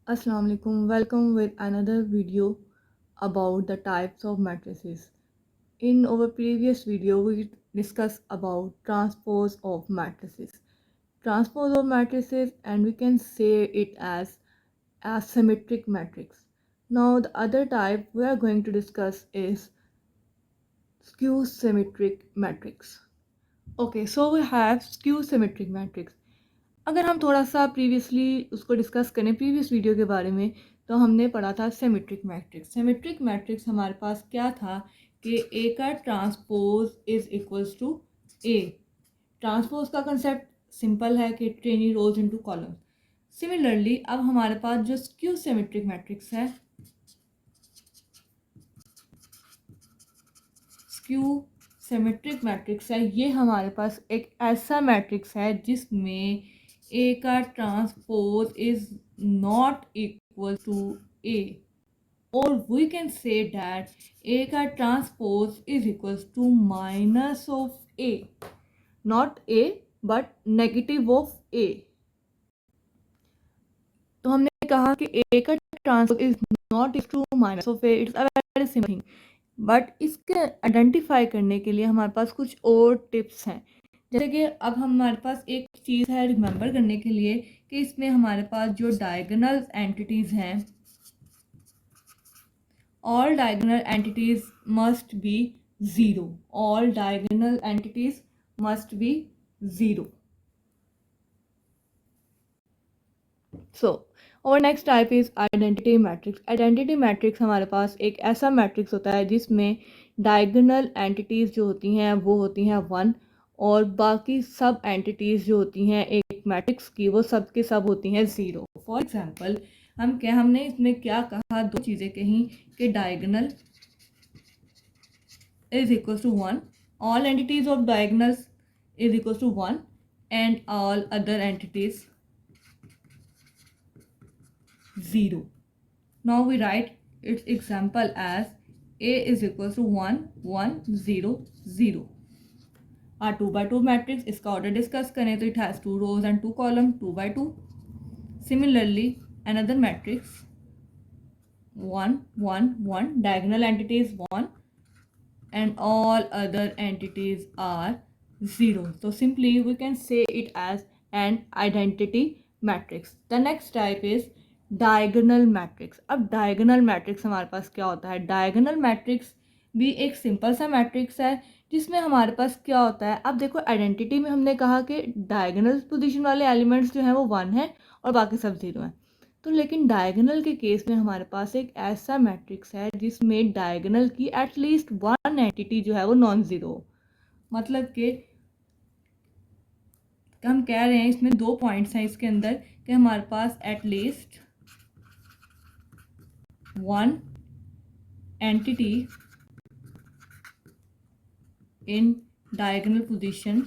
Assalamu alaikum. Welcome with another video about the types of matrices. In our previous video, we discussed about transpose of matrices. Transpose of matrices, and we can say it as asymmetric matrix. Now, the other type we are going to discuss is skew symmetric matrix. Okay, so we have skew symmetric matrix. अगर हम थोड़ा सा previously उसको discuss करें previous video के बारे में, तो हमने पढ़ा था सिमेट्रिक मैट्रिक्स। सिमेट्रिक मैट्रिक्स हमारे पास क्या था कि ए का transpose is equals to A. Transpose का कंसेप्ट सिंपल है कि turning rows into columns. Similarly अब हमारे पास जो स्क्यू सिमेट्रिक मैट्रिक्स है, स्क्यू सिमेट्रिक मैट्रिक्स है, ये हमारे पास एक ऐसा मैट्रिक्स है जिसमें ए का transpose is not equal to A, और we can say that A का transpose is equal to minus of A, not A but negative of A. तो हमने कहा कि ए का transpose is not equal to minus of A, it's a very simple thing. But इसके identify करने के लिए हमारे पास कुछ और टिप्स हैं। जैसे कि अब हमारे पास एक चीज़ है रिमेंबर करने के लिए कि इसमें हमारे पास जो डायगोनल एंटिटीज़ हैं, all diagonal entities must be zero. All diagonal entities must be zero. So और next type is identity matrix. Identity matrix हमारे पास एक ऐसा मैट्रिक्स होता है जिसमें डायगोनल एंटिटीज़ जो होती हैं वो होती हैं वन, और बाकी सब एंटिटीज़ जो होती हैं एक मैट्रिक्स की वो सब के सब होती हैं ज़ीरो। फॉर एग्जांपल हमने इसमें क्या कहा, दो चीज़ें कहीं कि diagonal is equal to one, all entities of diagonals is equal to one, and all other entities 0. Now we write its example as A is equal to 1, 1, 0, 0. Our 2 by 2 matrix, इसका order discuss करें तो it has 2 rows and 2 columns, 2 by 2. Similarly, another matrix 1, 1, 1, diagonal entities 1 and all other entities are 0. So simply we can say it as an identity matrix. The next type is diagonal matrix. अब diagonal matrix हमारे पास क्या होता है, diagonal matrix भी एक simple सा matrix है जिसमें हमारे पास क्या होता है। अब देखो आइडेंटिटी में हमने कहा कि डायगोनल पोजीशन वाले एलिमेंट्स जो हैं वो वन है और बाकी सब जीरो हैं। तो लेकिन डायगोनल के केस में हमारे पास एक ऐसा मैट्रिक्स है जिसमें डायगोनल की एटलीस्ट वन एंटिटी जो है वो नॉन ज़ीरो हो। मतलब कि हम कह रहे हैं इसमें दो पॉइंट्स हैं इसके अंदर कि हमारे पास at least one entity in diagonal position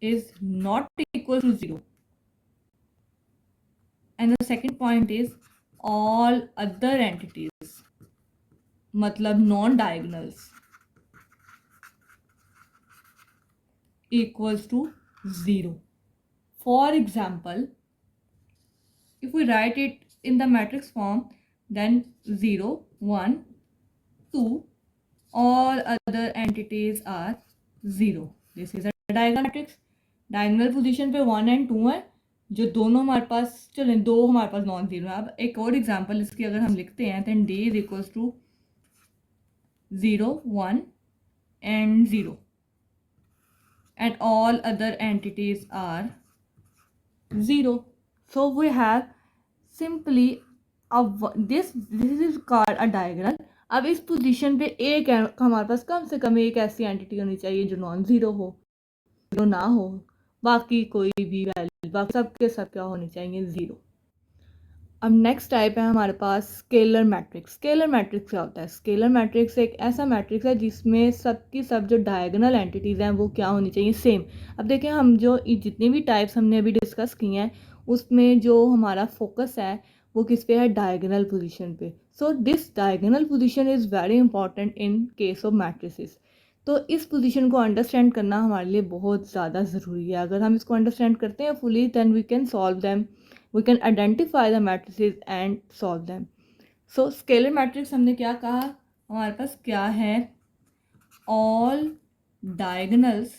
is not equal to 0, and the second point is all other entities मतलब non diagonals equals to 0. For example, if we write it in the matrix form, then 0, 1, 2, all other entities are 0. This is a diagonal matrix. Diagonal position पे 1 and 2 है, जो दोनों हमारे पास चलें दो हमारे पास non zero है। अब एक और एग्जांपल इसकी अगर हम लिखते हैं तो d is equals to 0, 1 and 0 and all other entities are 0. So we have simply this is called a diagonal. अब इस पोजीशन पे एक हमारे पास कम से कम एक ऐसी एंटिटी होनी चाहिए जो नॉन ज़ीरो हो, ज़ीरो ना हो, बाकी कोई भी वैल्यू, बाकी सब के सब क्या होनी चाहिए ज़ीरो। अब नेक्स्ट टाइप है हमारे पास स्केलर मैट्रिक्स। स्केलर मैट्रिक्स क्या होता है, स्केलर मैट्रिक्स एक ऐसा मैट्रिक्स है जिसमें सबकी सब जो डायगोनल एंटिटीज़ हैं वो क्या होनी चाहिए सेम। अब देखें हम जो जितनी भी टाइप्स हमने अभी डिस्कस की हैं उसमें जो हमारा फोकस है वो किस पे है, डायगोनल पोजीशन पे। So this diagonal position is very important in case of matrices. तो इस पोजीशन को अंडरस्टैंड करना हमारे लिए बहुत ज़्यादा ज़रूरी है. अगर हम इसको अंडरस्टैंड करते हैं fully then we can solve them, we can identify the matrices and solve them. So scalar matrix हमने क्या कहा, हमारे पास क्या है, ऑल डायगोनल्स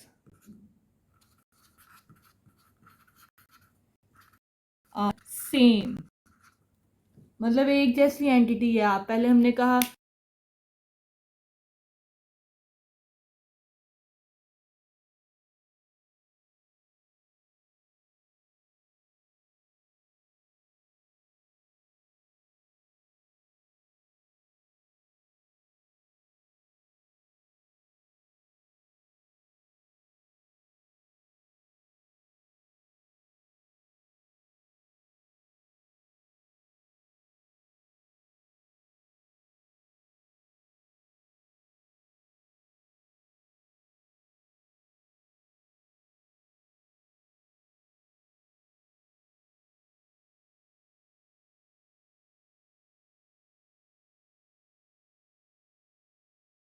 आर सेम, मतलब एक जैसी एंटिटी है. आप पहले हमने कहा